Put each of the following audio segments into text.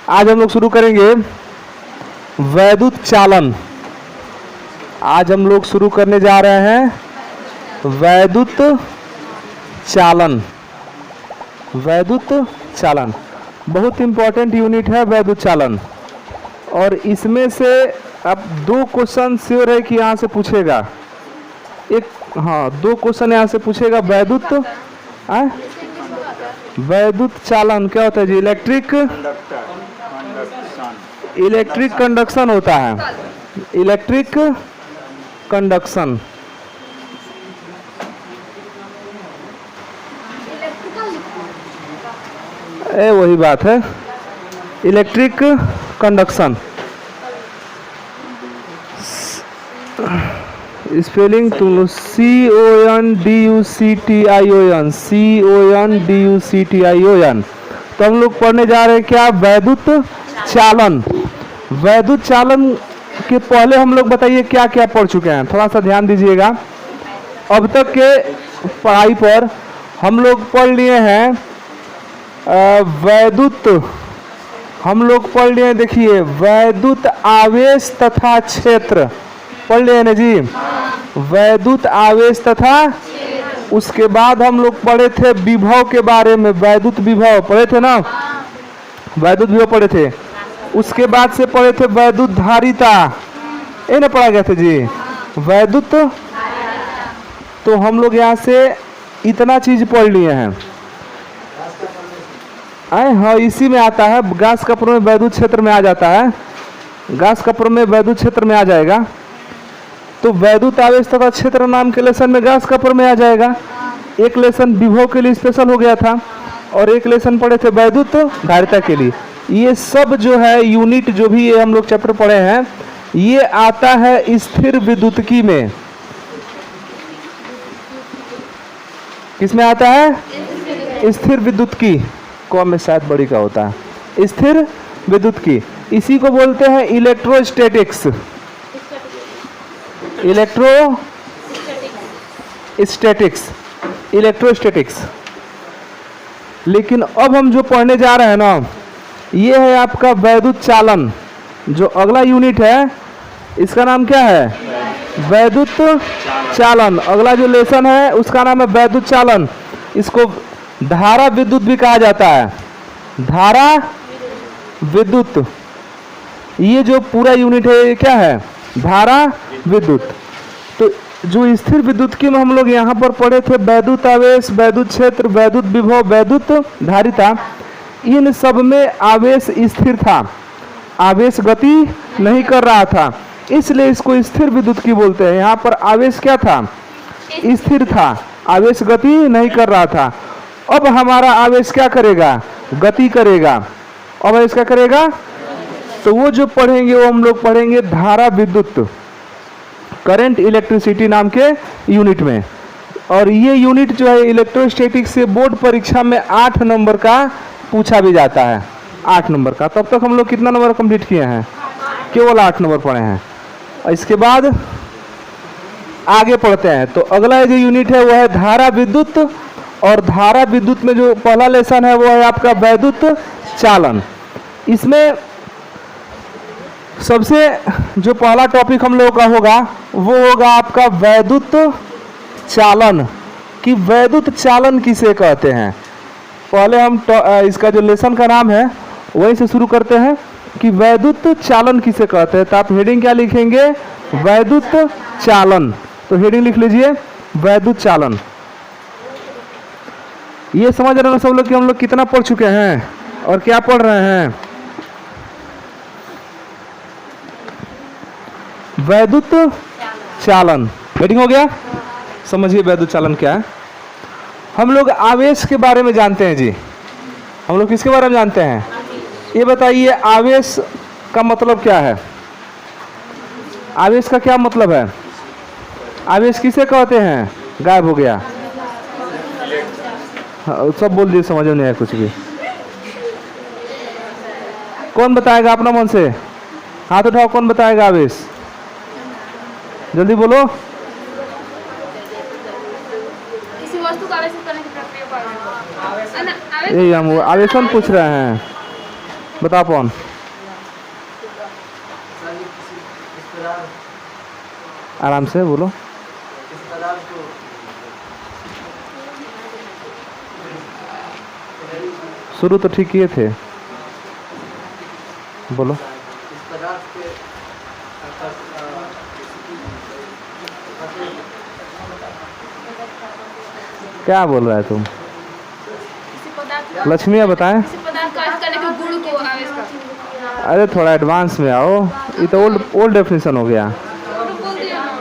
आज हम लोग शुरू करेंगे वैद्युत चालन। आज हम लोग शुरू करने जा रहे हैं वैद्युत चालन। वैद्युत चालन बहुत इंपॉर्टेंट यूनिट है वैद्युत चालन, और इसमें से अब दो क्वेश्चन श्योर है कि यहाँ से पूछेगा। दो क्वेश्चन यहाँ से पूछेगा। वैद्युत चालन क्या होता है जी? इलेक्ट्रिक कंडक्शन होता है। इलेक्ट्रिक कंडक्शन वही बात है, इलेक्ट्रिक कंडक्शन। स्पेलिंग तुम CONDUCTION, CONDUCTION। तो हम लोग पढ़ने जा रहे हैं क्या? वैद्युत चालन। वैद्युत चालन के पहले हम लोग बताइए क्या क्या पढ़ चुके हैं, थोड़ा सा ध्यान दीजिएगा। अब तक के पढ़ाई पर हम लोग पढ़ लिए हैं वैद्युत, हम लोग पढ़ लिए, देखिए वैद्युत आवेश तथा क्षेत्र पढ़ लिए ना जी। वैद्युत आवेश तथा, उसके बाद हम लोग पढ़े थे विभव के बारे में, वैद्युत विभव पढ़े थे ना, वैद्युत विभव पढ़े थे। उसके बाद से पढ़े थे वैद्युत धारिता, ये ना पढ़ा गया था जी वैद्युत। तो हम लोग यहाँ से इतना चीज पढ़ लिए हैं। हाँ, इसी में आता है, गैस कपड़ों में वैद्युत क्षेत्र में आ जाता है, गैस कपड़ों में वैद्युत क्षेत्र में आ जाएगा। तो वैद्युत आवेश तथा क्षेत्र नाम के लेसन में गैस कपड़ में आ जाएगा। एक लेसन विभव के लिए स्पेशल हो गया था, और एक लेसन पढ़े थे वैद्युत धारिता के लिए। ये सब जो है यूनिट, जो भी ये हम लोग चैप्टर पढ़े हैं, ये आता है स्थिर विद्युतिकी में। किसमें आता है? स्थिर विद्युतिकी। कौन में शायद बड़ी का होता है स्थिर विद्युतिकी। इसी को बोलते हैं इलेक्ट्रोस्टैटिक्स। इलेक्ट्रोस्टैटिक्स। लेकिन अब हम जो पढ़ने जा रहे हैं ना, ये है आपका वैद्युत चालन। जो अगला यूनिट है इसका नाम क्या है? वैद्युत चालन। अगला जो लेसन है उसका नाम है वैद्युत चालन। इसको धारा विद्युत भी कहा जाता है, धारा विद्युत। ये जो पूरा यूनिट है ये क्या है? धारा विद्युत। तो जो स्थिर विद्युतिकी में हम लोग यहाँ पर पढ़े थे वैद्युत आवेश, वैद्युत क्षेत्र, वैद्युत विभव, वैद्युत धारिता, इन सब में आवेश स्थिर था, आवेश गति नहीं कर रहा था, इसलिए इसको स्थिर विद्युतिकी बोलते हैं। यहाँ पर आवेश क्या था? स्थिर था, आवेश गति नहीं कर रहा था। अब हमारा आवेश क्या करेगा? गति करेगा। अब आवेश क्या करेगा? तो वो जो पढ़ेंगे वो हम लोग पढ़ेंगे धारा विद्युत, करंट इलेक्ट्रिसिटी नाम के यूनिट में। और ये यूनिट जो है इलेक्ट्रोस्टैटिक्स से बोर्ड परीक्षा में 8 नंबर का पूछा भी जाता है, 8 नंबर का। तब तक हम लोग कितना नंबर कंप्लीट किए हैं? केवल 8 नंबर पढ़े हैं। इसके बाद आगे पढ़ते हैं। तो अगला जो यूनिट है वो है धारा विद्युत, और धारा विद्युत में जो पहला लेसन है वो है आपका वैद्युत चालन। इसमें सबसे जो पहला टॉपिक हम लोगों का होगा वो होगा आपका वैद्युत चालन, कि वैद्युत चालन किसे कहते हैं। पहले हम इसका जो लेसन का नाम है वहीं से शुरू करते हैं कि वैद्युत चालन किसे कहते हैं। तो आप हेडिंग क्या लिखेंगे? वैद्युत चालन। तो हेडिंग लिख लीजिए वैद्युत चालन। ये समझ रहे हैं सब लोग कि हम लोग कितना पढ़ चुके हैं और क्या पढ़ रहे हैं? वैद्युत चालन। हेडिंग हो गया? समझिए वैद्युत चालन क्या है। हम लोग आवेश के बारे में जानते हैं जी। हम लोग किसके बारे में जानते हैं? ये बताइए आवेश का मतलब क्या है? आवेश का क्या मतलब है? आवेश किसे कहते हैं? गायब हो गया। सब बोल दिए, समझ में नहीं आया कुछ भी। कौन बताएगा अपना मन से? हाथ उठाओ, कौन बताएगा आवेश? जल्दी बोलो। किसी वस्तु का आवेशित करने की प्रक्रिया को यही हम आवेशन पूछ रहे हैं। बताओ कौन? आराम से बोलो। शुरू तो ठीक किए थे, बोलो। क्या बोल रहा है तुम? किसी पदार्थ लक्ष्मी बताएं। किसी पदार्थ का आविष्कार करने के गुण को आवेश का। अरे थोड़ा एडवांस में आओ, ये तो ओल्ड डेफिनेशन हो गया। तो बोल दिया ना।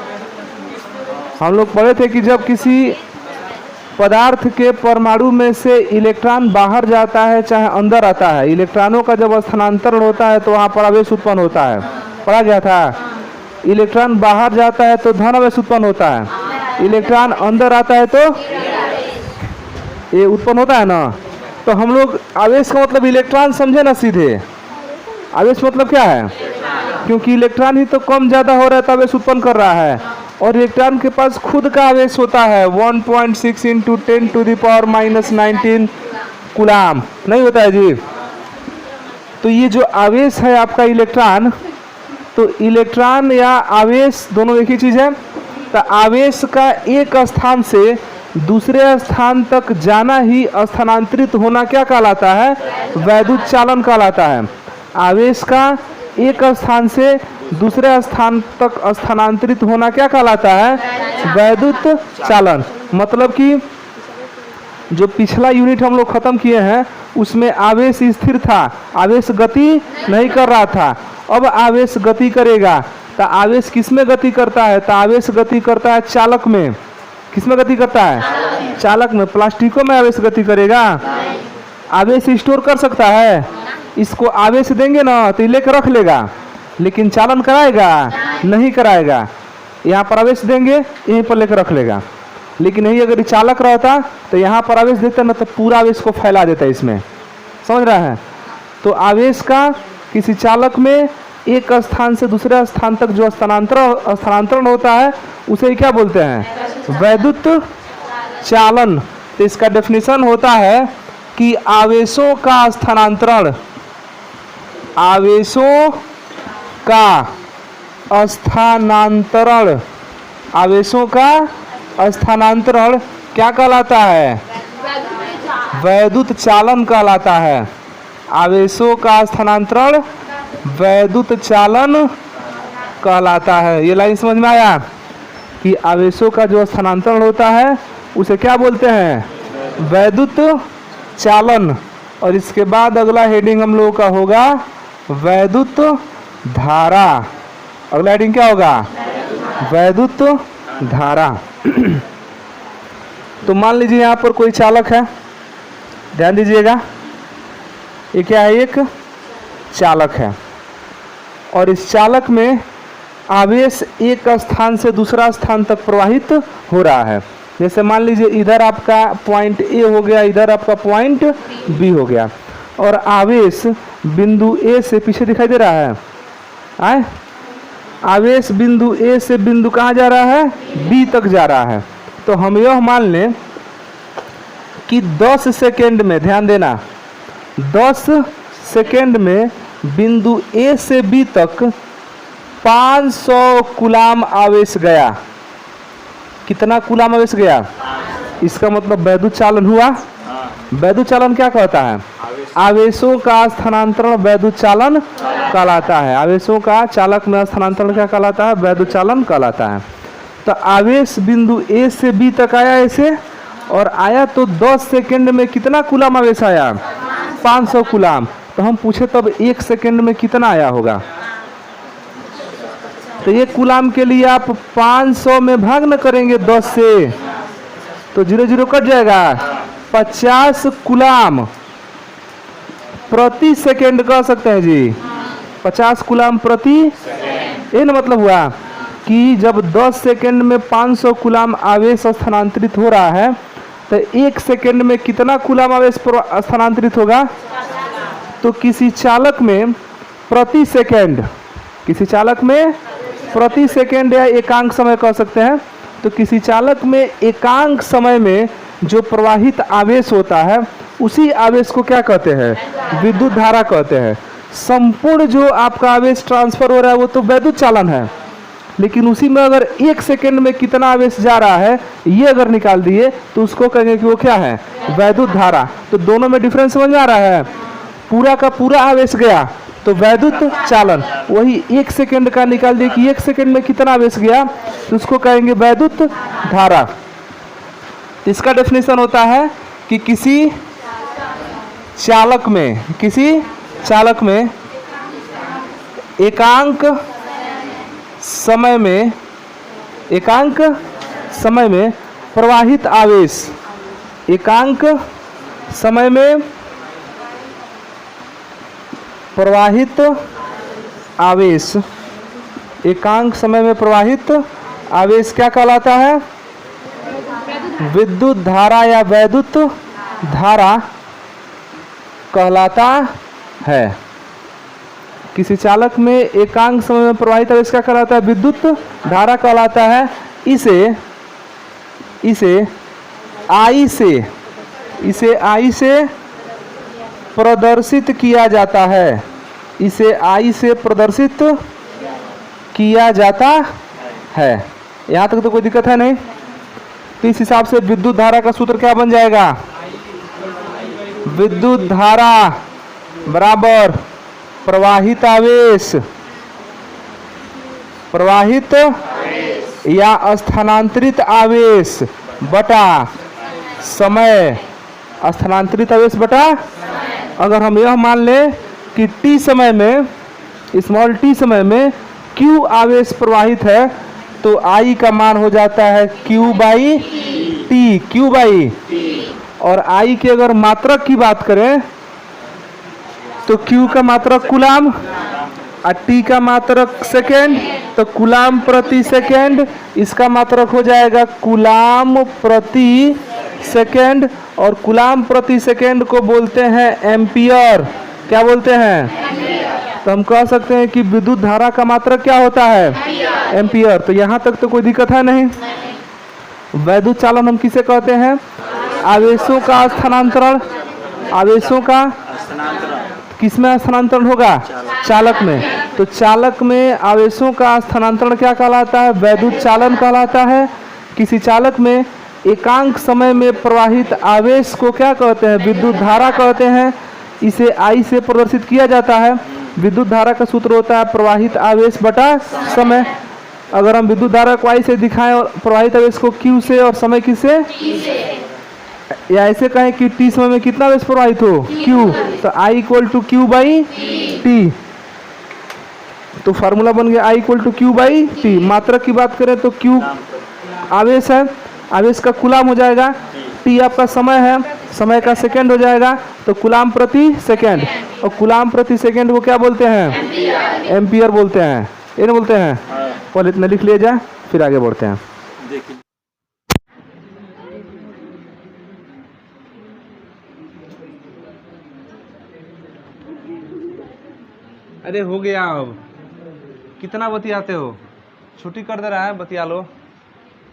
हम लोग पढ़े थे कि जब किसी पदार्थ के परमाणु में से इलेक्ट्रॉन बाहर जाता है चाहे अंदर आता है, इलेक्ट्रॉनों का जब स्थानांतरण होता है तो वहाँ पर आवेश उत्पन्न होता है। पढ़ा गया था। इलेक्ट्रॉन बाहर जाता है तो धन आवेश उत्पन्न होता है, इलेक्ट्रॉन अंदर आता है तो ये उत्पन्न होता है ना। तो हम लोग आवेश का मतलब इलेक्ट्रॉन समझे ना सीधे। आवेश मतलब क्या है? क्योंकि इलेक्ट्रॉन ही तो कम ज़्यादा हो रहा है तो आवेश उत्पन्न कर रहा है, और इलेक्ट्रॉन के पास खुद का आवेश होता है 1.6 इंटू 10⁻⁻19 कूलाम, नहीं होता है जी। तो ये जो आवेश है आपका इलेक्ट्रॉन, तो इलेक्ट्रॉन या आवेश दोनों एक ही चीज़ है। तो आवेश का एक स्थान से दूसरे स्थान तक जाना ही स्थानांतरित होना क्या कहलाता है? वैद्युत चालन कहलाता है। आवेश का एक स्थान से दूसरे स्थान तक स्थानांतरित होना क्या कहलाता है? वैद्युत चालन। मतलब कि जो पिछला यूनिट हम लोग खत्म किए हैं उसमें आवेश स्थिर था, आवेश गति नहीं कर रहा था। अब आवेश गति करेगा। तो आवेश किस में गति करता है? तो आवेश गति करता है चालक में। किस में गति करता है? चालक में। प्लास्टिकों में आवेश गति करेगा? आवेश स्टोर कर सकता है? इसको आवेश देंगे ना तो लेकर रख लेगा, लेकिन चालन कराएगा? नहीं कराएगा। यहाँ पर आवेश देंगे, यहीं पर लेकर रख लेगा। लेकिन यही अगर चालक रहता तो यहाँ पर आवेश देता ना तो पूरा आवेश को फैला देता है इसमें। समझ रहा है? तो आवेश का किसी चालक में एक स्थान से दूसरे स्थान तक जो स्थानांतरण होता है उसे क्या बोलते हैं? वैद्युत चालन। तो इसका डेफिनेशन होता है कि आवेशों का स्थानांतरण, आवेशों का स्थानांतरण, आवेशों का स्थानांतरण क्या कहलाता है? वैद्युत चालन कहलाता है। आवेशों का स्थानांतरण वैद्युत चालन कहलाता है। ये लाइन समझ में आया कि आवेशों का जो स्थानांतरण होता है उसे क्या बोलते हैं? वैद्युत चालन। और इसके बाद अगला हेडिंग हम लोगों का होगा वैद्युत धारा। अगला हेडिंग क्या होगा? वैद्युत धारा। तो मान लीजिए यहाँ पर कोई चालक है, ध्यान दीजिएगा। ये क्या है? एक चालक है, और इस चालक में आवेश एक स्थान से दूसरा स्थान तक प्रवाहित हो रहा है। जैसे मान लीजिए इधर आपका पॉइंट ए हो गया, इधर आपका पॉइंट बी हो गया, और आवेश बिंदु ए से पीछे दिखाई दे रहा है। आए आवेश बिंदु ए से बिंदु कहाँ जा रहा है? बी तक जा रहा है। तो हम यह मान लें कि 10 सेकेंड में, ध्यान देना, 10 सेकेंड में बिंदु ए से बी तक 500 कूलाम आवेश गया। कितना कूलाम आवेश गया? इसका मतलब वैद्युत चालन हुआ। वैद्युत चालन क्या कहता है? आवेशों का स्थानांतरण वैद्युत चालन कहलाता है। आवेशों का चालक में स्थानांतरण क्या कहलाता है? वैद्युत चालन कहलाता है। तो आवेश बिंदु ए से बी तक आया ऐसे, और आया तो 10 सेकेंड में कितना कूलाम आवेश आया? 500 कूलाम। तो हम पूछे तब 1 सेकेंड में कितना आया होगा? तो ये कूलाम के लिए आप 500 में भाग न करेंगे 10 से, तो 0 0 कट जाएगा। 50 कूलाम प्रति सेकेंड कह सकते हैं जी। 50 कूलाम प्रति, ये ना मतलब हुआ कि जब 10 सेकेंड में 500 कूलाम आवेश स्थानांतरित हो रहा है तो 1 सेकेंड में कितना कूलाम आवेश स्थानांतरित होगा? तो किसी चालक में प्रति सेकेंड, किसी चालक में प्रति सेकेंड या एकांक समय कह सकते हैं, तो किसी चालक में एकांक समय में जो प्रवाहित आवेश होता है उसी आवेश को क्या कहते हैं? विद्युत धारा कहते हैं। संपूर्ण जो आपका आवेश ट्रांसफर हो रहा है वो तो वैद्युत चालन है, लेकिन उसी में अगर 1 सेकंड में कितना आवेश जा रहा है ये अगर निकाल दिए तो उसको कहेंगे कि वो क्या है, वैद्युत धारा। तो दोनों में डिफरेंस समझ में आ रहा है। पूरा का पूरा आवेश गया तो वैद्युत चालन, वही 1 सेकंड का निकाल दिए कि 1 सेकंड में कितना आवेश गया तो उसको कहेंगे वैद्युत धारा। इसका डेफिनेशन होता है कि किसी चालक में एकांक समय में प्रवाहित आवेश, एकांक समय में प्रवाहित आवेश क्या कहलाता है, विद्युत धारा या वैद्युत धारा कहलाता है। किसी चालक में एकांक समय में प्रवाहित आवेश क्या कहलाता है, विद्युत धारा कहलाता है। इसे आई से प्रदर्शित किया जाता है, यहाँ तक तो कोई दिक्कत है नहीं। तो इस हिसाब से विद्युत धारा का सूत्र क्या बन जाएगा, विद्युत धारा बराबर प्रवाहित या स्थानांतरित आवेश बटा समय, अगर हम यह मान लें कि t समय में, स्मॉल t समय में q आवेश प्रवाहित है तो I का मान हो जाता है q बाई टी, और I की अगर मात्रक की बात करें तो q का मात्रक कूलाम और t का मात्रक सेकेंड, तो कूलाम प्रति सेकेंड, इसका मात्रक हो जाएगा कूलाम प्रति सेकेंड, और कूलाम प्रति सेकेंड को बोलते हैं एम्पियर। क्या बोलते हैं, तो हम कह सकते हैं कि विद्युत धारा का मात्रक क्या होता है, एम्पियर। तो यहाँ तक तो कोई दिक्कत है नहीं। वैद्युत चालन हम किसे कहते हैं, आवेशों का स्थानांतरण, किसमें स्थानांतरण होगा, चालक में। तो चालक में आवेशों का स्थानांतरण क्या कहलाता है, वैद्युत चालन कहलाता है। किसी चालक में एकांक समय में प्रवाहित आवेश को क्या कहते हैं, विद्युत धारा कहते हैं। इसे I से प्रदर्शित किया जाता है। विद्युत धारा का सूत्र होता है प्रवाहित आवेश बटा समय। अगर हम विद्युत धारा को I से दिखाएं और प्रवाहित आवेश को Q से और समय किससे, या ऐसे कहें कि t समय में कितना आवेश प्रवाहित हो, Q, तो I equal to Q by T. तो फार्मूला बन गया I equal to Q by T. मात्रक की बात करें तो Q आवेश है, आवेश का कूलाम हो जाएगा, T आपका समय है, समय का सेकंड हो जाएगा, तो कूलाम प्रति सेकंड, और कूलाम प्रति सेकंड को क्या बोलते हैं, एम्पियर बोलते हैं। ये ना बोलते हैं, पहले इतना लिख लिया जाए फिर आगे बढ़ते हैं। अरे हो गया, अब कितना बतियाते हो, छुट्टी कर दे रहा है, बतिया लो,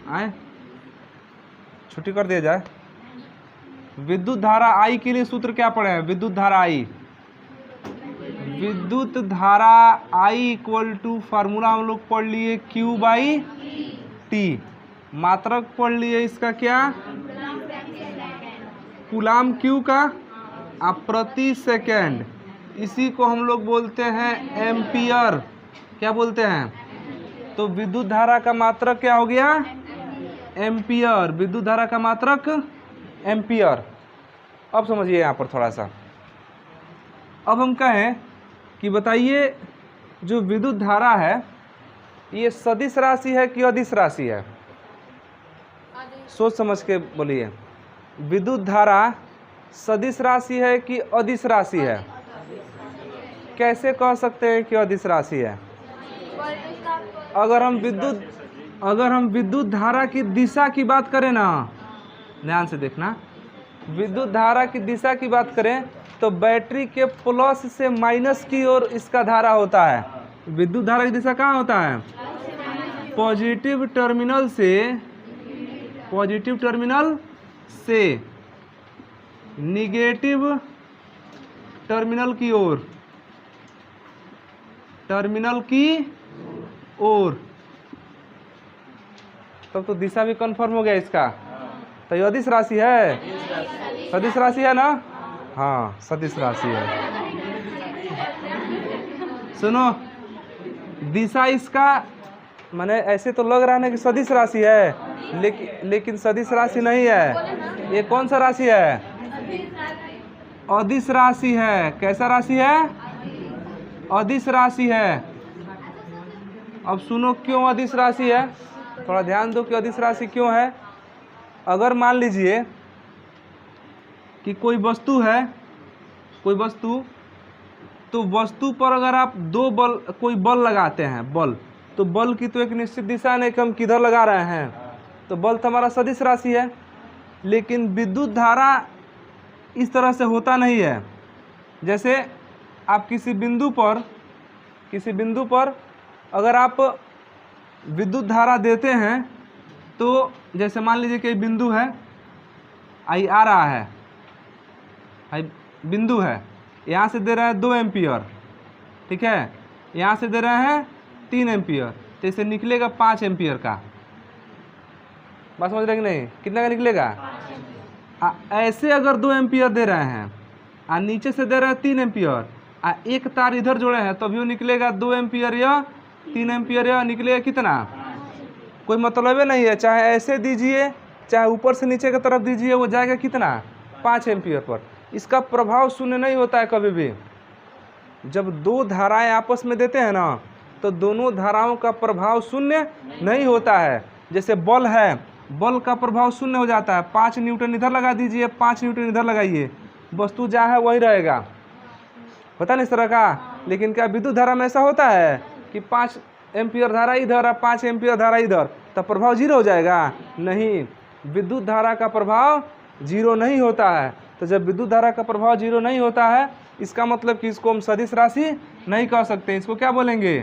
आए छुट्टी कर दिया जाए। विद्युत धारा I के लिए सूत्र क्या पड़े हैं, विद्युत धारा I इक्वल टू फार्मूला हम लोग पढ़ लिए Q बाई टी। मात्रक पढ़ लिए इसका क्या, कूलाम Q का प्रति सेकेंड, इसी को हम लोग बोलते हैं एम्पियर। क्या बोलते हैं, तो विद्युत धारा का मात्रक क्या हो गया, एम्पियर। विद्युत धारा का मात्रक एम्पियर। अब समझिए यहाँ पर थोड़ा सा, अब हम कहें कि बताइए जो विद्युत धारा है ये सदिश राशि है कि अदिश राशि है, सोच समझ के बोलिए। विद्युत धारा सदिश राशि है कि अदिश राशि है, कैसे कह सकते हैं कि अदिश राशि है, अगर हम विद्युत धारा की दिशा की बात करें ना, ध्यान से देखना, विद्युत धारा की दिशा की बात करें तो बैटरी के प्लस से माइनस की ओर इसका धारा होता है। विद्युत धारा की दिशा कहाँ होता है, पॉजिटिव टर्मिनल से निगेटिव टर्मिनल की ओर। टर्मिनल की ओर। तब तो दिशा भी कंफर्म हो गया इसका। तो ये अदिश राशि है, सदिश राशि है ना? हाँ सदिश राशि है। सुनो, दिशा इसका माने ऐसे तो लग रहा है ना कि सदिश राशि है, लेकिन सदिश राशि नहीं है। ये कौन सा राशि है? अदिश राशि है। कैसा राशि है? अदिश राशि है। अब सुनो क्यों अदिश राशि है, थोड़ा ध्यान दो कि अदिश राशि क्यों है। अगर मान लीजिए कि कोई वस्तु है, कोई वस्तु, तो वस्तु पर अगर आप कोई बल लगाते हैं, बल, तो बल की तो एक निश्चित दिशा नहीं कि हम किधर लगा रहे हैं, तो बल तो हमारा सदिश राशि है। लेकिन विद्युत धारा इस तरह से होता नहीं है। जैसे आप किसी बिंदु पर अगर आप विद्युत धारा देते हैं, तो जैसे मान लीजिए कि बिंदु है, आई आ रहा है, आई बिंदु है, यहाँ से दे रहे हैं 2 एम्पियर, ठीक है, यहाँ से दे रहे हैं 3 एम्पियर, तो इसे निकलेगा 5 एम्पियर का। बात समझ रहे कि नहीं? कितना का निकलेगा? ऐसे अगर 2 एम्पियर दे रहे हैं और नीचे से दे रहे हैं 3 एम्पियर, एक तार इधर जोड़े हैं, तभी वो निकलेगा 2 एम्पियर या 3 एम्पियर, या निकलेगा कितना? कोई मतलब नहीं है। चाहे ऐसे दीजिए, चाहे ऊपर से नीचे की तरफ दीजिए, वो जाएगा कितना? 5 एम्पियर पर। इसका प्रभाव शून्य नहीं होता है कभी भी। जब 2 धाराएं आपस में देते हैं ना, तो दोनों धाराओं का प्रभाव शून्य नहीं होता है। जैसे बल है, बल का प्रभाव शून्य हो जाता है। 5 न्यूटन इधर लगा दीजिए, 5 न्यूटन इधर लगाइए, वस्तु जहाँ है वही रहेगा, होता नहीं इस तरह का। लेकिन क्या विद्युत धारा में ऐसा होता है कि 5 एम्पियर धारा इधर और 5 एम्पियर धारा इधर, तब प्रभाव 0 हो जाएगा? नहीं, विद्युत धारा का प्रभाव 0 नहीं होता है। तो जब विद्युत धारा का प्रभाव 0 नहीं होता है, इसका मतलब कि इसको हम सदिश राशि नहीं कह सकते। इसको क्या बोलेंगे?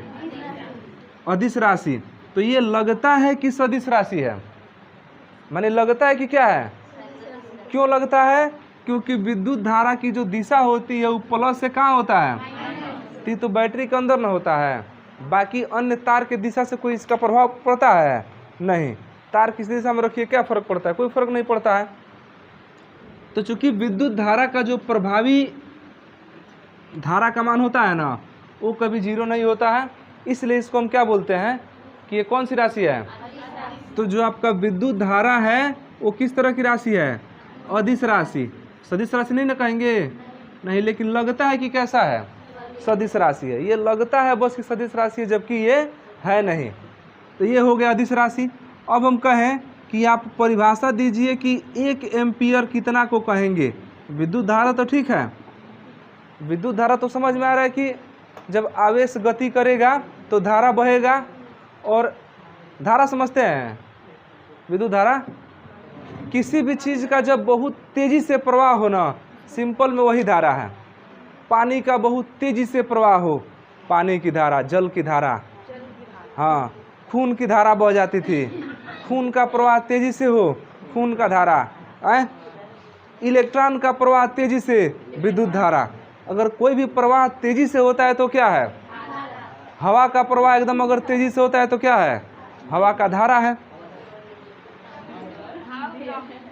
अदिश राशि। तो ये लगता है कि सदिश राशि है, माने लगता है कि क्या है? क्यों लगता है? क्योंकि विद्युत धारा की जो दिशा होती है वो प्लस से कहाँ होता है? तो बैटरी के अंदर न होता है। बाकी अन्य तार के दिशा से कोई इसका प्रभाव पड़ता है? नहीं। तार किस दिशा में रखिए, क्या फर्क पड़ता है? कोई फर्क नहीं पड़ता है। तो चूंकि विद्युत धारा का जो प्रभावी धारा का मान होता है ना, वो कभी 0 नहीं होता है, इसलिए इसको हम क्या बोलते हैं कि ये कौन सी राशि है? तो जो आपका विद्युत धारा है वो किस तरह की राशि है? अदिश राशि। सदिश राशि नहीं ना कहेंगे? नहीं, लेकिन लगता है कि कैसा है? सदिश राशि है। ये लगता है बस कि सदिश राशि है, जबकि ये है नहीं। तो ये हो गया अदिश राशि। अब हम कहें कि आप परिभाषा दीजिए कि 1 एम्पियर कितना को कहेंगे? विद्युत धारा तो ठीक है, विद्युत धारा तो समझ में आ रहा है कि जब आवेश गति करेगा तो धारा बहेगा, और धारा समझते हैं विद्युत धारा, किसी भी चीज़ का जब बहुत तेज़ी से प्रवाह हो ना, सिंपल में वही धारा है। पानी का बहुत तेज़ी से प्रवाह हो, पानी की धारा, जल की धारा, हाँ, खून की धारा बह जाती थी, खून का प्रवाह तेज़ी से हो, खून का धारा, इलेक्ट्रॉन का प्रवाह तेज़ी से, विद्युत धारा। अगर कोई भी प्रवाह तेज़ी से होता है तो क्या है? हवा का प्रवाह एकदम अगर तेज़ी से होता है तो क्या है? हवा का धारा है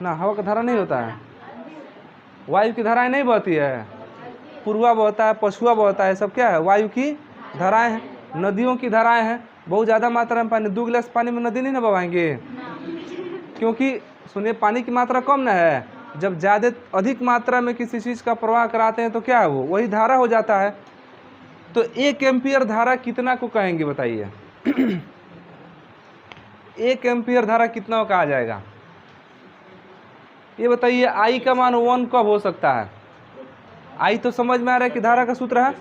ना। हवा का धारा नहीं होता है। वायु की धाराएं नहीं बहती है, पूर्वा बहता है, पछुआ बहता है, सब क्या है? वायु की धाराएं हैं। नदियों की धाराएं हैं, बहुत ज़्यादा मात्रा में पानी, 2 गिलास पानी में नदी नहीं ना बहाएंगे, क्योंकि सुनिए पानी की मात्रा कम ना है। जब ज़्यादा अधिक मात्रा में किसी चीज़ का प्रवाह कराते हैं तो क्या है? वो वही धारा हो जाता है। तो 1 एम्पियर धारा कितना को कहेंगे बताइए? 1 एम्पियर धारा कितना कहा जाएगा? ये बताइए। आई का मान 1 कब हो सकता है? आई तो समझ में आ रहा है कि धारा का सूत्र है।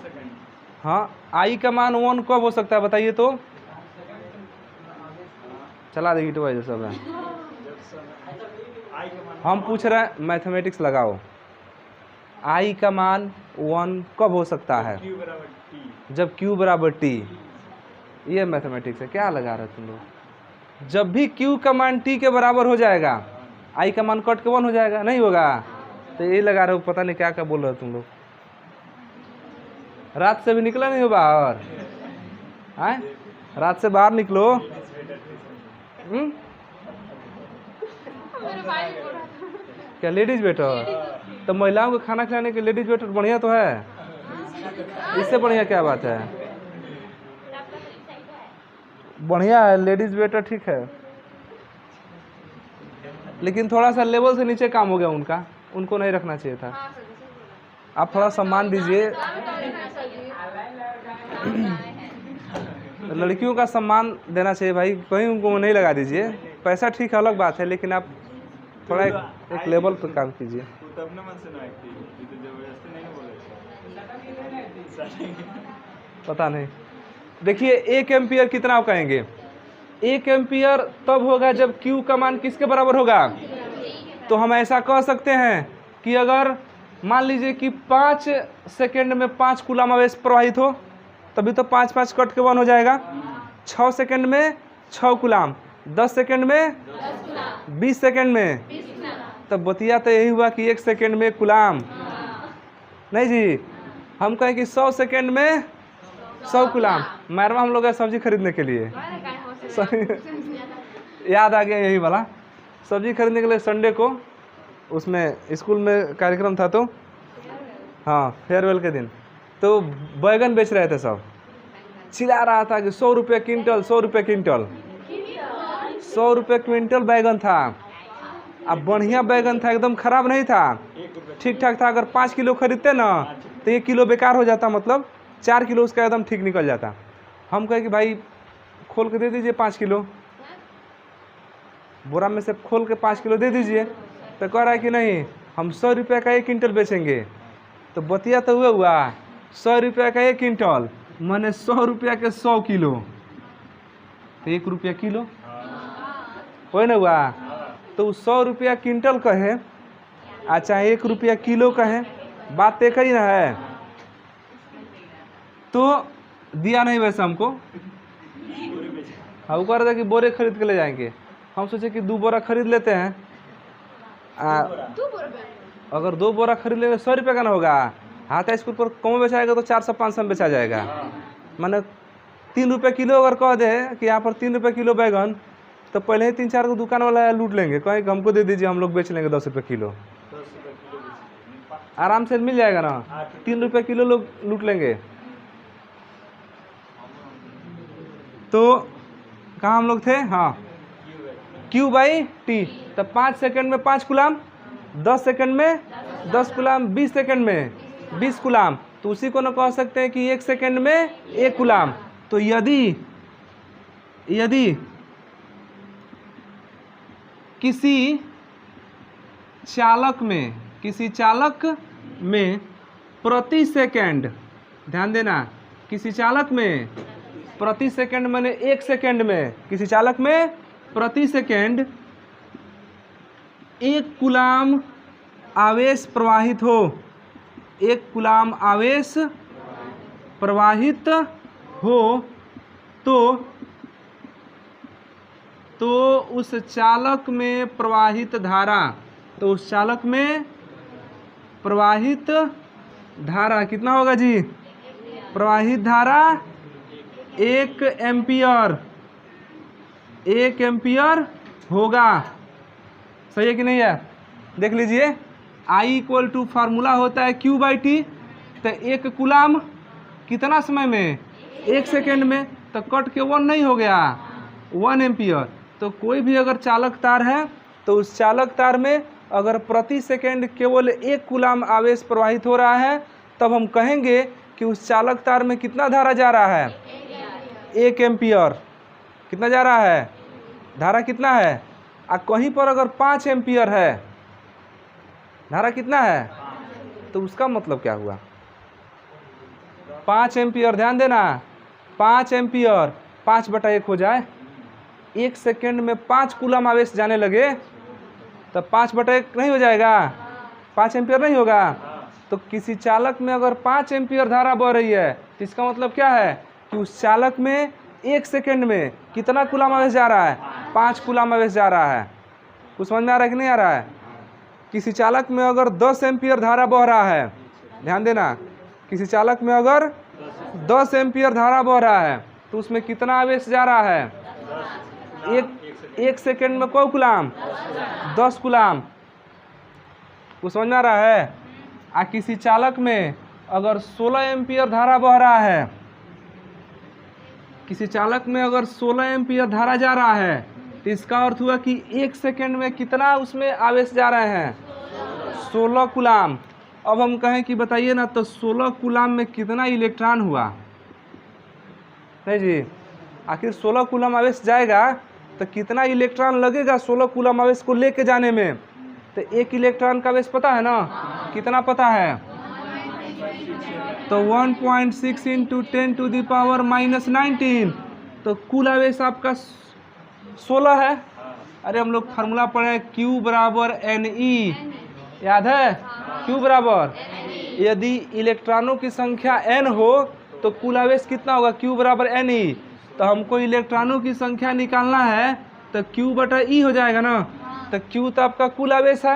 हाँ, आई का मान 1 कब हो सकता है बताइए तो? चला देगी तो वैसे सब है। हम पूछ रहे हैं, मैथमेटिक्स लगाओ। आई का मान 1 कब हो सकता है? जब Q बराबर T। ये मैथमेटिक्स है, क्या लगा रहे तुम लोग? जब भी Q का मान T के बराबर हो जाएगा, आई का मान कट के 1 हो जाएगा, नहीं होगा? तो ये लगा रहे हो, पता नहीं क्या क्या बोल रहे हो तुम लोग। रात से भी निकला नहीं हो बाहर, आए रात से बाहर निकलो। मेरे भाई भी बोल रहा था। क्या लेडीज वेटर? तो महिलाओं को खाना खिलाने के लेडीज वेटर बढ़िया तो है, इससे बढ़िया क्या बात है? बढ़िया है लेडीज वेटर, ठीक है, लेकिन थोड़ा सा लेवल से नीचे काम हो गया उनका, उनको नहीं रखना चाहिए था। हाँ सर, आप थोड़ा सम्मान दीजिए, लड़कियों का सम्मान देना चाहिए भाई, कहीं उनको नहीं लगा दीजिए। पैसा ठीक है, अलग बात है, लेकिन आप थोड़ा एक लेवल पर काम कीजिए। पता नहीं। देखिए 1 एम्पियर कितना आप कहेंगे? 1 एम्पियर तब होगा जब Q का मान किसके बराबर होगा? तो हम ऐसा कह सकते हैं कि अगर मान लीजिए कि 5 सेकेंड में 5 कूलम आवेश प्रवाहित हो, तभी तो 5 कट के 1 हो जाएगा। 6 सेकेंड में 6 कूलम, 10 सेकेंड में 20 सेकेंड में, तब बतिया तो यही हुआ कि 1 सेकेंड में कूलम। नहीं जी, हम कहें कि 100 सेकेंड में 100 कूलम। मैरवा हम लोग गए सब्जी खरीदने के लिए, याद आ गया यही वाला, सब्जी खरीदने के लिए संडे को, उसमें स्कूल में कार्यक्रम था, तो हाँ फेयरवेल के दिन, तो बैगन बेच रहे थे, सब चिल्ला रहा था कि 100 रुपये क्विंटल, 100 रुपये क्विंटल, 100 रुपये क्विंटल बैगन था। अब बढ़िया बैगन था, एकदम खराब नहीं था, ठीक ठाक था। अगर 5 किलो खरीदते ना तो 1 किलो बेकार हो जाता, मतलब 4 किलो उसका एकदम ठीक निकल जाता। हम कहे कि भाई खोल के दे दीजिए 5 किलो, बोरा में से खोल के 5 किलो दे दीजिए। तो कह रहा है कि नहीं, हम 100 रुपये का 1 क्विंटल बेचेंगे। तो बतिया तो हुआ 100 रुपये का 1 क्विंटल, मैंने 100 रुपया के 100 किलो, तो 1 रुपया किलो हो ना हुआ। तो 100 रुपया क्विंटल कहे चाहे 1 रुपया किलो कहे, बात एक ही ना है। तो दिया नहीं वैसे हमको, हाँ वो कह रहा था कि बोरे खरीद के ले जाएंगे। हम सोचे कि 2 बोरा खरीद लेते हैं। अगर 2 बोरा खरीद लेंगे 100 रुपये का ना होगा, हाथा स्कूल पर कम बेचाएगा तो 400-500 में बेचा जाएगा। माने 3 रुपये किलो अगर कह दे कि यहाँ पर 3 रुपये किलो बैगन, तो पहले ही 3-4 को दुकान वाला लूट लेंगे, कहें कि हमको दे दीजिए, हम लोग बेच लेंगे 10 रुपये किलो, आराम से मिल जाएगा ना। 3 रुपये किलो लोग लूट लेंगे। तो कहाँ हम लोग थे? हाँ, Q/T। तो 5 सेकंड में 5 कूलम, 10 सेकंड में 10 कूलम, 20 सेकंड में 20 कूलम। तो उसी को ना कह सकते हैं कि 1 सेकंड में 1 कूलम। तो यदि किसी चालक में प्रति सेकंड, ध्यान देना, किसी चालक में प्रति सेकंड माने 1 सेकंड में, किसी चालक में प्रति सेकंड 1 कूलम आवेश प्रवाहित हो, 1 कूलम आवेश प्रवाहित हो, तो उस चालक में प्रवाहित धारा, तो उस चालक में प्रवाहित धारा कितना होगा जी? प्रवाहित धारा 1 एम्पियर, 1 एम्पियर होगा। सही है कि नहीं है? देख लीजिए, I फार्मूला होता है Q/T। तो 1 कूलम कितना समय में? 1 सेकेंड में। तो कट के 1 नहीं हो गया, 1 एम्पियर। तो कोई भी अगर चालक तार है तो उस चालक तार में अगर प्रति सेकेंड केवल 1 कूलम आवेश प्रवाहित हो रहा है, तब हम कहेंगे कि उस चालक तार में कितना धारा जा रहा है? 1 एम्पियर। कितना जा रहा है? धारा कितना है? कहीं पर अगर 5 एम्पियर है, धारा कितना है? तो उसका मतलब क्या हुआ? 5 एम्पियर, ध्यान देना, 5 एम्पियर 5/1 हो जाए, 1 सेकेंड में 5 कूलम आवेश जाने लगे, तब 5/1 नहीं हो जाएगा? 5 एम्पियर नहीं होगा? तो किसी चालक में अगर 5 एम्पियर धारा बह रही है, तो इसका मतलब क्या है कि उस चालक में 1 सेकेंड में कितना कूलम आवेश जा रहा है? 5 कूलम आवेश जा रहा है। कुछ समझ में आ रहा है कि नहीं आ रहा है? किसी चालक में अगर 10 एम्पियर धारा बह रहा है, ध्यान देना, किसी चालक में अगर 10 एम्पियर धारा बह रहा है, तो उसमें कितना आवेश जा रहा है? एक सेकेंड में को कूलाम? 10 कूलाम। कुछ समझ में आ रहा है? किसी चालक में अगर 16 एम्पियर धारा बह रहा है, किसी चालक में अगर 16 एम्पियर धारा जा रहा है, तो इसका अर्थ हुआ कि 1 सेकेंड में कितना उसमें आवेश जा रहे हैं? 16 कूलाम। अब हम कहें कि बताइए ना, तो 16 कूलाम में कितना इलेक्ट्रॉन हुआ? नहीं जी, आखिर 16 कूलाम आवेश जाएगा तो कितना इलेक्ट्रॉन लगेगा 16 कूलाम आवेश को लेके जाने में? तो एक इलेक्ट्रॉन का आवेश पता है ना? कितना पता है? तो 1.6 इंटू 10 टू द पावर -19, तो कुल आवेश आपका 16 है। अरे हम लोग फार्मूला पढ़े Q बराबर NE, याद है? Q बराबर, यदि इलेक्ट्रॉनों की संख्या n हो तो कुल आवेश कितना होगा? Q बराबर NE। तो हमको इलेक्ट्रॉनों की संख्या निकालना है तो Q बटा E हो जाएगा ना। तो Q तो आपका कुल आवेश है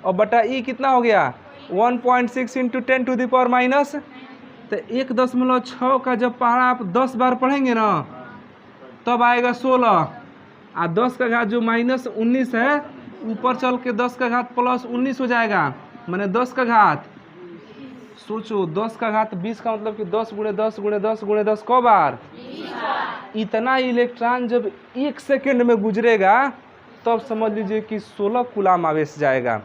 और बटा E कितना हो गया? 1.6 into 10 to the power minus, तो 1.6 का जब पहाड़ा आप 10 बार पढ़ेंगे ना तब आएगा 16, 10 का घात जो -19 है ऊपर चल के 10 का घात +19 हो जाएगा, माने 10 का घात, सोचो 10 का घात 20 का मतलब कि 10 गुणे 10 गुणे 10 गुणे 10 क बार? इतना इलेक्ट्रॉन जब 1 सेकेंड में गुजरेगा तब समझ लीजिए कि 16 कूलाम आवेश जाएगा।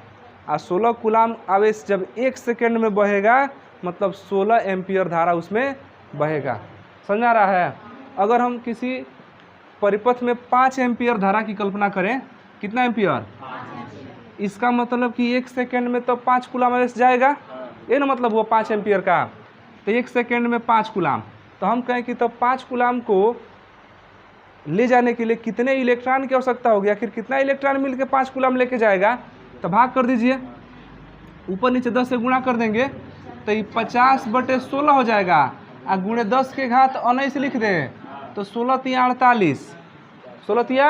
16 कूलाम आवेश जब 1 सेकेंड में बहेगा मतलब 16 एम्पियर धारा उसमें बहेगा। समझ आ रहा है? अगर हम किसी परिपथ में 5 एम्पियर धारा की कल्पना करें, कितना एम्पियर? इसका मतलब कि 1 सेकेंड में तो 5 कूलाम आवेश जाएगा, ये ना मतलब हुआ 5 एम्पियर का। तो 1 सेकेंड में 5 कूलाम, तो हम कहें कि तो 5 कूलाम को ले जाने के लिए कितने इलेक्ट्रॉन की आवश्यकता होगी? आखिर कितना इलेक्ट्रॉन मिलकर 5 कूलाम लेके जाएगा? तो भाग कर दीजिए, ऊपर नीचे 10 से गुणा कर देंगे तो ये 50/16 हो जाएगा, और गुणे 10 के घात 19 लिख दें तो 16 तिया 48, 16 तिया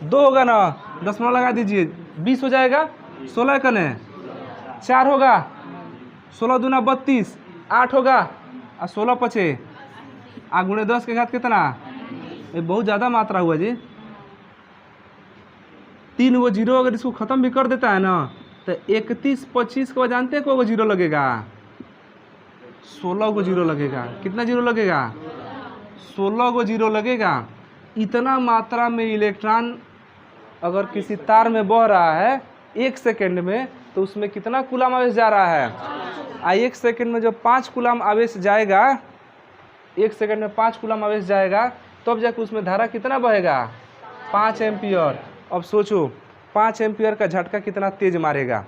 2 होगा ना, दशमलव लगा दीजिए 20 हो जाएगा, 16 कने 4 होगा, 16 दूना 32, 8 होगा, और 16 पचे गुणे 10 के घात कितना? ये बहुत ज़्यादा मात्रा हुआ जी। 3 वो जीरो अगर इसको ख़त्म भी कर देता है ना तो 31 25 को जानते हैं को जीरो लगेगा? 16 को जीरो लगेगा। कितना जीरो लगेगा? 16 को जीरो लगेगा। इतना मात्रा में इलेक्ट्रॉन अगर किसी तार में बह रहा है 1 सेकेंड में तो उसमें कितना कूलाम आवेश जा रहा है? 1 सेकेंड में जब 5 कूलाम आवेश जाएगा, 1 सेकेंड में 5 कूलाम आवेश जाएगा तब जाकर उसमें धारा कितना बहेगा? 5 एम्पियर। अब सोचो 5 एम्पियर का झटका कितना तेज मारेगा,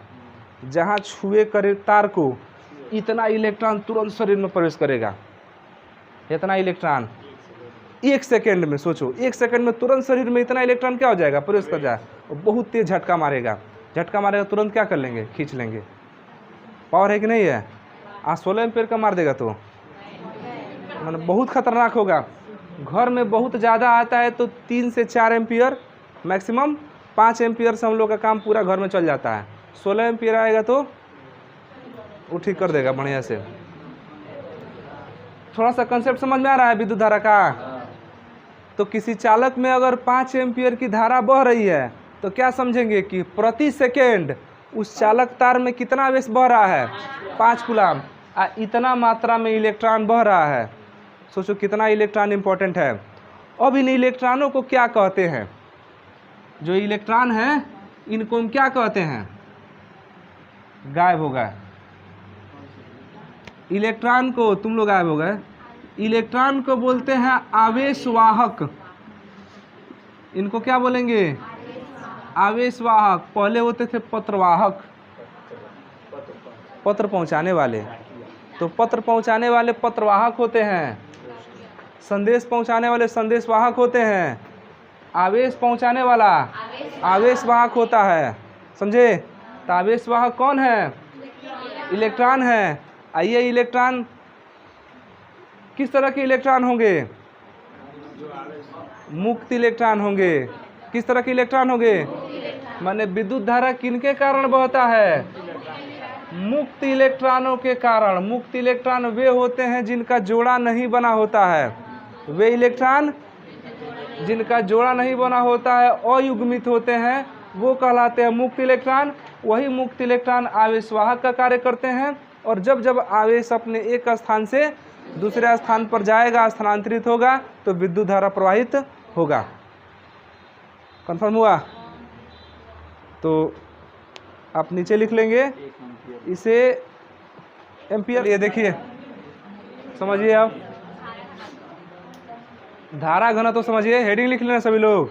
जहाँ छुए करे तार को इतना इलेक्ट्रॉन तुरंत शरीर में प्रवेश करेगा। इतना इलेक्ट्रॉन 1 सेकेंड में, सोचो 1 सेकेंड में तुरंत शरीर में इतना इलेक्ट्रॉन क्या हो जाएगा? प्रवेश कर जाए, और बहुत तेज झटका मारेगा। झटका मारेगा तुरंत क्या कर लेंगे? खींच लेंगे। पावर है कि नहीं है? 16 एम्पियर का मार देगा तो मतलब बहुत खतरनाक होगा। घर में बहुत ज़्यादा आता है तो 3 से 4 एम्पियर, मैक्सिमम 5 एम्पियर से हम लोग का काम पूरा घर में चल जाता है। 16 एम्पियर आएगा तो वो ठीक कर देगा बढ़िया से। थोड़ा सा कंसेप्ट समझ में आ रहा है विद्युत धारा का? तो किसी चालक में अगर 5 एम्पियर की धारा बह रही है तो क्या समझेंगे कि प्रति सेकेंड उस चालक तार में कितना आवेश बह रहा है? 5 कूलाम। इतना मात्रा में इलेक्ट्रॉन बह रहा है, सोचो कितना इलेक्ट्रॉन इंपॉर्टेंट है। अब इन इलेक्ट्रॉनों को क्या कहते हैं? जो इलेक्ट्रॉन हैं इनको हम क्या कहते हैं? गायब हो गए। इलेक्ट्रॉन को तुम लोग गायब हो गए। इलेक्ट्रॉन को बोलते हैं आवेशवाहक। इनको क्या बोलेंगे? आवेशवाहक। पहले होते थे पत्रवाहक, पत्र पहुंचाने वाले। तो पत्र पहुंचाने वाले पत्रवाहक होते हैं, संदेश पहुंचाने वाले संदेशवाहक होते हैं, आवेश पहुंचाने वाला आवेशवाहक होता है। समझे? तो आवेशवाहक कौन है? इलेक्ट्रॉन है। आइए, इलेक्ट्रॉन किस तरह के इलेक्ट्रॉन होंगे? मुक्त इलेक्ट्रॉन होंगे। किस तरह के इलेक्ट्रॉन होंगे? माने विद्युत धारा किनके कारण बहता है? मुक्त इलेक्ट्रॉनों के कारण। मुक्त इलेक्ट्रॉन वे होते हैं जिनका जोड़ा नहीं बना होता है। वे इलेक्ट्रॉन जिनका जोड़ा नहीं बना होता है, अयुग्मित होते हैं, वो कहलाते हैं मुक्त इलेक्ट्रॉन। वही मुक्त इलेक्ट्रॉन आवेशवाहक का कार्य करते हैं, और जब जब आवेश अपने एक स्थान से दूसरे स्थान पर जाएगा, स्थानांतरित होगा, तो विद्युत धारा प्रवाहित होगा। कंफर्म हुआ? तो आप नीचे लिख लेंगे इसे एम्पियर। ये देखिए, समझिए आप धारा घनत्व तो समझिए, हेडिंग लिख लेना सभी लोग।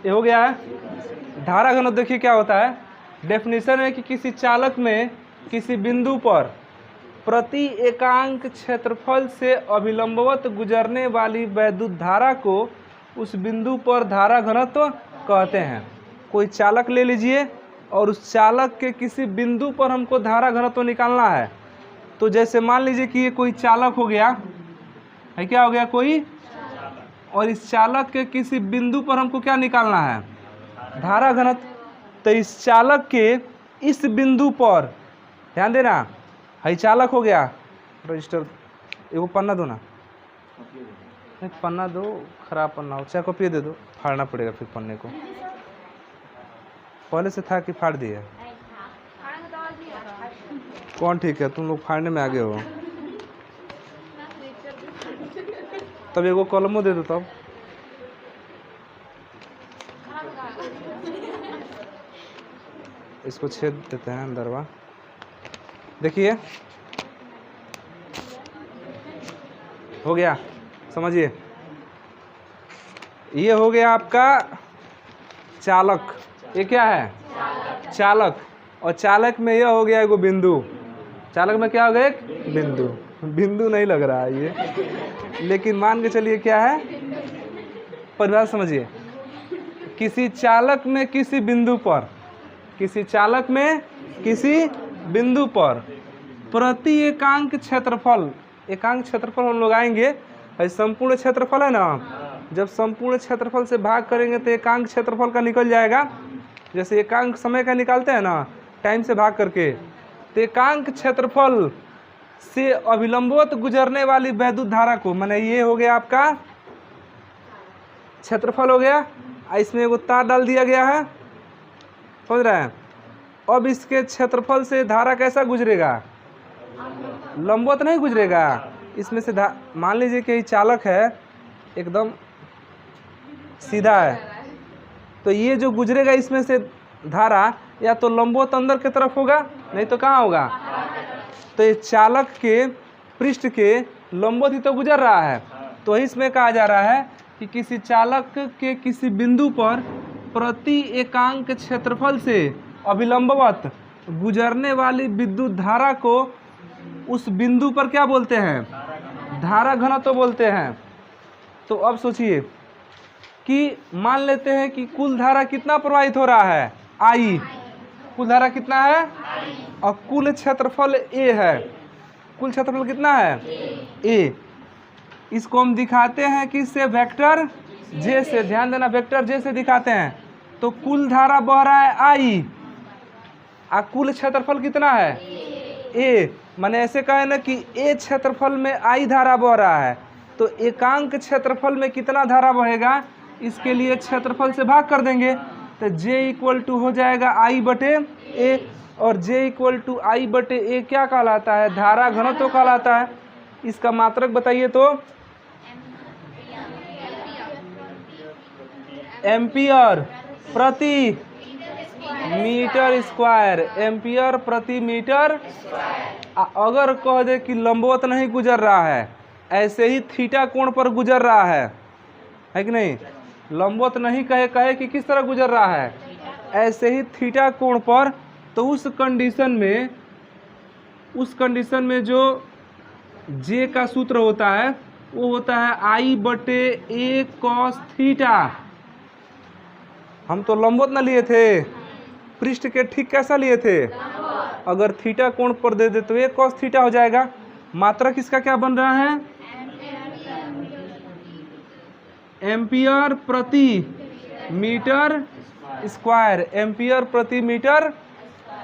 ये हो गया है धारा घनत्व। देखिए क्या होता है, डेफिनेशन है कि किसी चालक में किसी बिंदु पर प्रति एकांक क्षेत्रफल से अभिलंबवत गुजरने वाली वैद्युत धारा को उस बिंदु पर धारा घनत्व कहते हैं। कोई चालक ले लीजिए और उस चालक के किसी बिंदु पर हमको धारा घनत्व निकालना है। तो जैसे मान लीजिए कि ये कोई चालक हो गया है, क्या हो गया कोई, और इस चालक के किसी बिंदु पर हमको क्या निकालना है, धारा घनत्व। तो इस चालक के इस बिंदु पर ध्यान देना, है चालक हो गया, रजिस्टर एगो पन्ना दो ना, नहीं पन्ना दो, खराब पन्ना हो, चाहे कॉपी दे दो, फाड़ना पड़ेगा फिर पन्ने को। पहले से था कि फाड़ दिया? कौन ठीक है, तुम लोग फाड़ने में आगे हो। तब एगो कलमो दे दो तब। इसको छेद देते हैं अंदरवा। देखिए हो गया, समझिए ये हो गया आपका चालक। ये क्या है, चालक। और चालक में यह हो गया एगो बिंदु। चालक में क्या हो गया, एक बिंदु। बिंदु नहीं लग रहा है ये, लेकिन मान के चलिए क्या है, परिभाषा समझिए। किसी चालक में किसी बिंदु पर, किसी चालक में किसी बिंदु पर प्रति एकांक क्षेत्रफल, एकांक क्षेत्रफल हम लोग आएंगे, संपूर्ण क्षेत्रफल है ना, जब संपूर्ण क्षेत्रफल से भाग करेंगे तो एकांक क्षेत्रफल का निकल जाएगा। जैसे एकांक समय का निकालते हैं ना, टाइम से भाग करके, तो एकांक क्षेत्रफल से अभिलंबवत गुजरने वाली वैद्युत धारा को, माने ये हो गया आपका क्षेत्रफल हो गया, इसमें एगो तार डाल दिया गया है, समझ रहे हैं। अब इसके क्षेत्रफल से धारा कैसा गुजरेगा, लंबवत नहीं गुजरेगा। इसमें से मान लीजिए कि चालक है एकदम सीधा है, तो ये जो गुजरेगा इसमें से धारा या तो लंबवत अंदर की तरफ होगा, नहीं तो कहाँ होगा। तो ये चालक के पृष्ठ के लंबवत ही तो गुजर रहा है। तो इसमें कहा जा रहा है कि किसी चालक के किसी बिंदु पर प्रति एकांक क्षेत्रफल से अभिलंबवत गुजरने वाली विद्युत धारा को उस बिंदु पर क्या बोलते हैं, धारा घनत्व बोलते हैं। तो अब सोचिए कि मान लेते हैं कि कुल धारा कितना प्रवाहित हो रहा है, I। कुल धारा कितना है, और कुल क्षेत्रफल A है। कुल क्षेत्रफल कितना है, A। इसको हम दिखाते हैं कि इससे वेक्टर J से, ध्यान देना, वेक्टर J से दिखाते हैं। तो कुल धारा बह रहा है I, और कुल क्षेत्रफल कितना है, A। माने ऐसे कहे ना कि A क्षेत्रफल में I धारा बह रहा है, तो एकांक क्षेत्रफल में कितना धारा बहेगा, इसके लिए क्षेत्रफल से भाग कर देंगे। तो J इक्वल टू हो जाएगा I बटे A, और J इक्वल टू I बटे A क्या कहलाता है, धारा घनत्व कहलाता है। इसका मात्रक बताइए तो, एम्पियर प्रति मीटर स्क्वायर, एम्पियर प्रति मीटर। अगर कह दे कि लंबवत नहीं गुजर रहा है, ऐसे ही थीटा कोण पर गुजर रहा है कि नहीं, लंबवत नहीं कहे कि किस तरह गुजर रहा है, ऐसे ही थीटा कोण पर, तो उस कंडीशन में जो J का सूत्र होता है वो होता है I बटे A cos थीटा। हम तो लंबवत ना लिए थे, पृष्ठ के ठीक कैसा लिए थे, अगर थीटा कोण पर दे दे तो A cos थीटा हो जाएगा। मात्रक इसका क्या बन रहा है, एम्पियर प्रति मीटर स्क्वायर, एम्पियर प्रति मीटर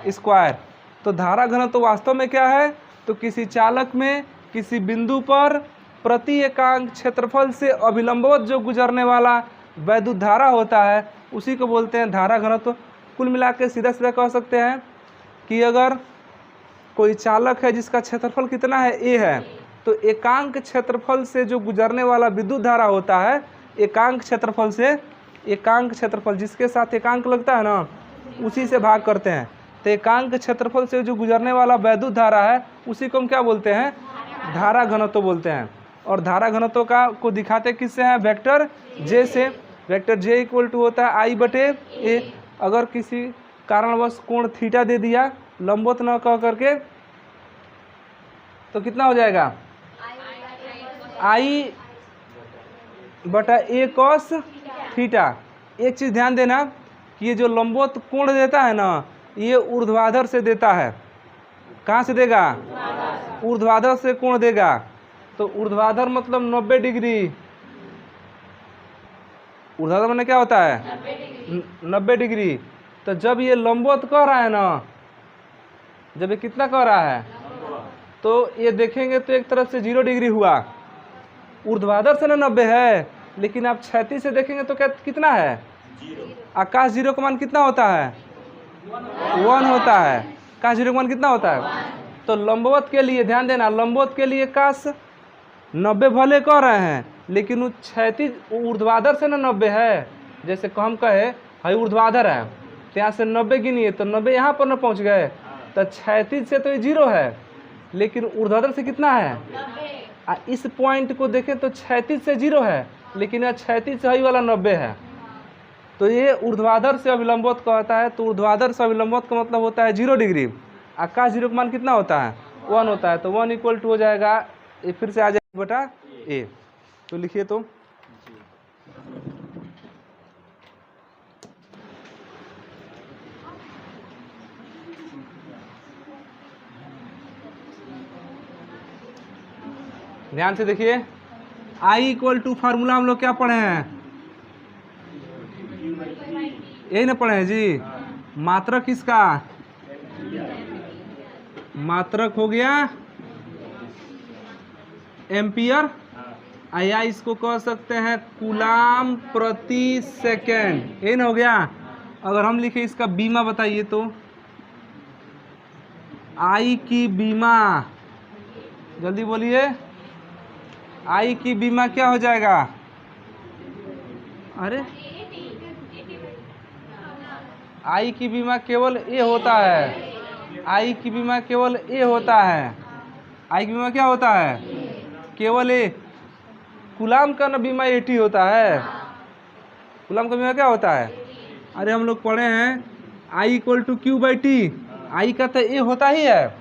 स्क्वायर। तो धारा घनत्व तो वास्तव में क्या है, तो किसी चालक में किसी बिंदु पर प्रति एकांक क्षेत्रफल से अभिलंबवत जो गुजरने वाला वैद्युत धारा होता है उसी को बोलते हैं धारा घनत्व। कुल मिला के सीधा सीधा कह सकते हैं कि अगर कोई चालक है जिसका क्षेत्रफल कितना है, ए है, तो एकांक क्षेत्रफल से जो गुजरने वाला विद्युत धारा होता है, एकांक क्षेत्रफल से, एकांक क्षेत्रफल जिसके साथ एकांक लगता है ना उसी से भाग करते हैं। तो एकांक क्षेत्रफल से जो गुजरने वाला वैद्युत धारा है उसी को हम क्या बोलते हैं, धारा घनत्व बोलते हैं। और धारा घनत्व का को दिखाते किससे हैं, वेक्टर जे से। वेक्टर जे इक्वल टू होता है आई बटे ए। अगर किसी कारणवश कोण थीटा दे दिया लंबवत न कह करके तो कितना हो जाएगा, आई बटा ए कॉस थीटा। एक चीज़ ध्यान देना कि ये जो लंबवत कोण देता है ना ये ऊर्ध्वाधर से देता है। कहाँ से देगा, ऊर्ध्वाधर से कोण देगा। तो ऊर्ध्वाधर मतलब 90 डिग्री। ऊर्ध्वाधर माने क्या होता है, 90 डिग्री। तो जब ये लंबवत कह रहा है ना, जब ये कितना कह रहा है, तो ये देखेंगे तो एक तरफ से 0 डिग्री हुआ, ऊर्ध्वाधर से ना 90 है, लेकिन आप क्षैतिज से देखेंगे तो क्या कितना है, आकाश 0 का मान कितना होता है, 1 होता है। आकाश 0 का मान कितना होता है। तो लंबवत के लिए ध्यान देना, लंबवत के लिए आकाश 90 भले कह रहे हैं लेकिन वो क्षैतिज ऊर्ध्वाधर से ना 90 है। जैसे हम कहे भाई ऊर्ध्वाधर है तो यहाँ से 90 गिनिए तो 90 यहाँ पर न पहुँच गए, तो क्षैतिज से तो ये 0 है लेकिन ऊर्ध्वाधर से कितना है। इस पॉइंट को देखें तो क्षैतिज से 0 है लेकिन यह क्षैतिज से ही वाला 90 है। तो ये ऊर्ध्वाधर से अभिलंबवत कहता है। तो ऊर्ध्वाधर से अभिलंबवत का मतलब होता है 0 डिग्री। आकाश 0 का मान कितना होता है, 1 होता है। तो 1 इक्वल टू हो जाएगा, ये फिर से आ जाएगा बटा ए। तो लिखिए तो ध्यान से देखिए, आई इक्वल टू फार्मूला हम लोग क्या पढ़े हैं, यही ना पढ़े हैं जी। मात्रक किसका, मात्रक हो गया एम्पियर, या इसको कह सकते हैं कूलाम प्रति सेकेंड, ये ना हो गया। अगर हम लिखे इसका बीमा बताइए तो आई की बीमा, जल्दी बोलिए, आई की बीमा क्या हो जाएगा, अरे आई की बीमा केवल ए होता है, आई की बीमा केवल ए होता है। आई की बीमा क्या होता है, केवल ए। कूलाम का ना बीमा 80 होता है। कूलाम का बीमा क्या होता है, अरे हम लोग पढ़े हैं I equal to Q by T. I का तो ए होता ही है,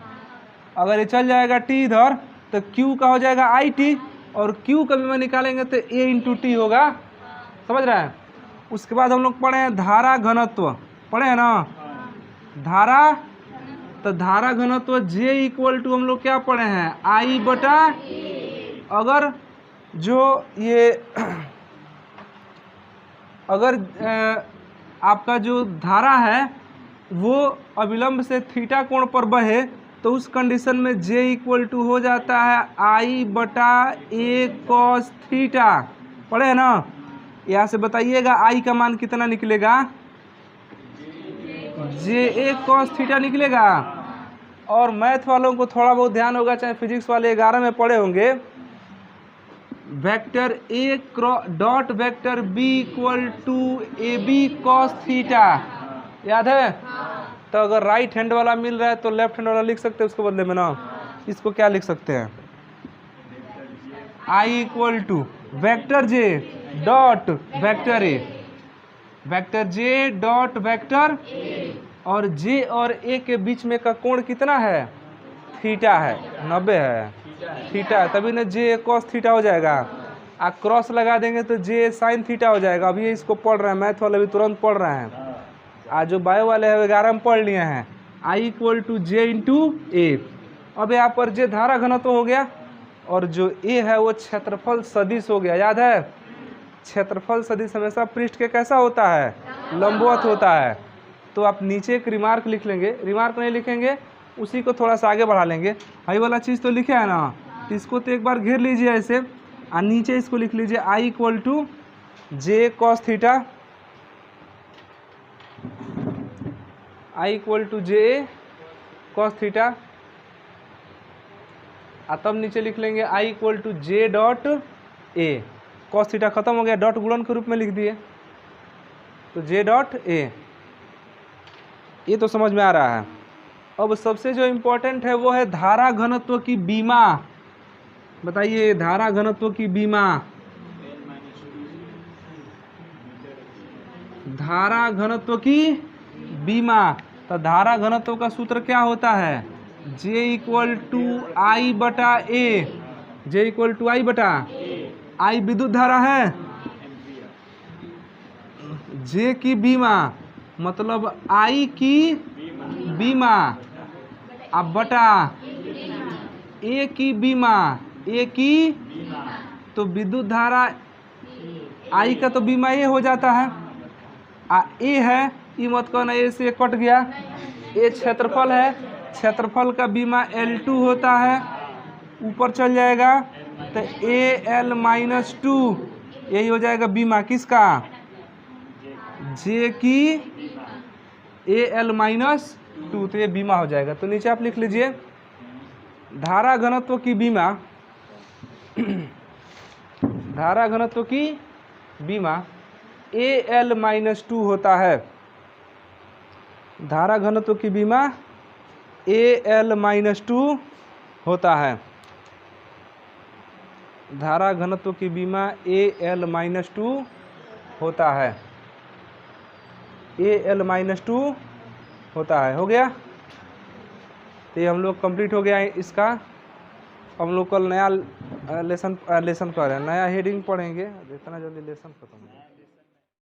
अगर ये चल जाएगा टी इधर तो क्यू का हो जाएगा आई टी, और क्यू का बीमा निकालेंगे तो ए इंटू टी होगा। समझ रहे हैं। उसके बाद हम लोग पढ़े हैं धारा घनत्व, पढ़े हैं ना धारा। तो धारा घनत्व जे इक्वल टू हम लोग क्या पढ़े हैं, आई बटा, अगर जो ये अगर आपका जो धारा है वो अविलंब से थीटा कोण पर बहे तो उस कंडीशन में जे इक्वल टू हो जाता है आई बटा ए कॉस थीटा। पढ़े हैं ना। यहाँ से बताइएगा आई का मान कितना निकलेगा, जे ए कॉस थीटा निकलेगा। और मैथ वालों को थोड़ा बहुत ध्यान होगा, चाहे फिजिक्स वाले 11 में पढ़े होंगे, vector A dot vector B equal to A B cos theta, याद है। तो अगर राइट हैंड वाला मिल रहा है तो लेफ्ट हैंड वाला लिख सकते हैं उसके बदले में ना, इसको क्या लिख सकते हैं, I equal to vector J dot vector A, vector J dot vector, और जे और ए के बीच में का कोण कितना है, थीटा है, 90 है, थीटा है, तभी ना जे कॉस थीटा हो जाएगा। आप क्रॉस लगा देंगे तो जे साइन थीटा हो जाएगा। अभी इसको पढ़ रहे हैं, मैथ वाले भी तुरंत पढ़ रहे हैं। आज जो बायो वाले हैं 11 में पढ़ लिए हैं, I equal to J into ए। अब यहाँ पर जे धारा घनत्व हो गया और जो ए है वो क्षेत्रफल सदिश हो गया। याद है, क्षेत्रफल सदिश हमेशा पृष्ठ के कैसा होता है, लंबवत होता है। तो आप नीचे एक रिमार्क लिख लेंगे, रिमार्क नहीं लिखेंगे उसी को थोड़ा सा आगे बढ़ा लेंगे। हाई वाला चीज़ तो लिखे है ना, इसको तो एक बार घेर लीजिए ऐसे। और नीचे इसको लिख लीजिए I equal to J cos theta, I equal to J cos theta, और तब नीचे लिख लेंगे I equal to J dot A. Cos theta खत्म हो गया, डॉट गुणन के रूप में लिख दिए, तो जे डॉट ए। ये तो समझ में आ रहा है। अब सबसे जो इम्पोर्टेंट है वो है धारा घनत्व की बीमा। बताइए धारा घनत्व की बीमा। धारा घनत्व की बीमा, तो धारा घनत्व का सूत्र क्या होता है? J इक्वल टू आई बटा ए। J इक्वल टू आई बटा आई विद्युत धारा है, J की बीमा मतलब I की बीमा, अब बटा A की बीमा, A की, तो विद्युत धारा I का तो बीमा A हो जाता है, A है, ये मत कहना A से कट गया, A क्षेत्रफल है, क्षेत्रफल का बीमा L2 होता है, ऊपर चल जाएगा तो AL-2, यही हो जाएगा बीमा किसका? J की AL-2, तो ये बीमा हो जाएगा। तो नीचे आप लिख लीजिए धारा घनत्व की बीमा, धारा घनत्व की बीमा AL-2 होता है। धारा घनत्व की बीमा AL-2 होता है। धारा घनत्व की बीमा AL-2 होता है, AL-2 होता है। हो गया, तो ये हम लोग कंप्लीट हो गया इसका। हम लोग कल नया लेसन कर रहे हैं, नया हेडिंग पढ़ेंगे, जितना जल्दी लेसन खत्म हो।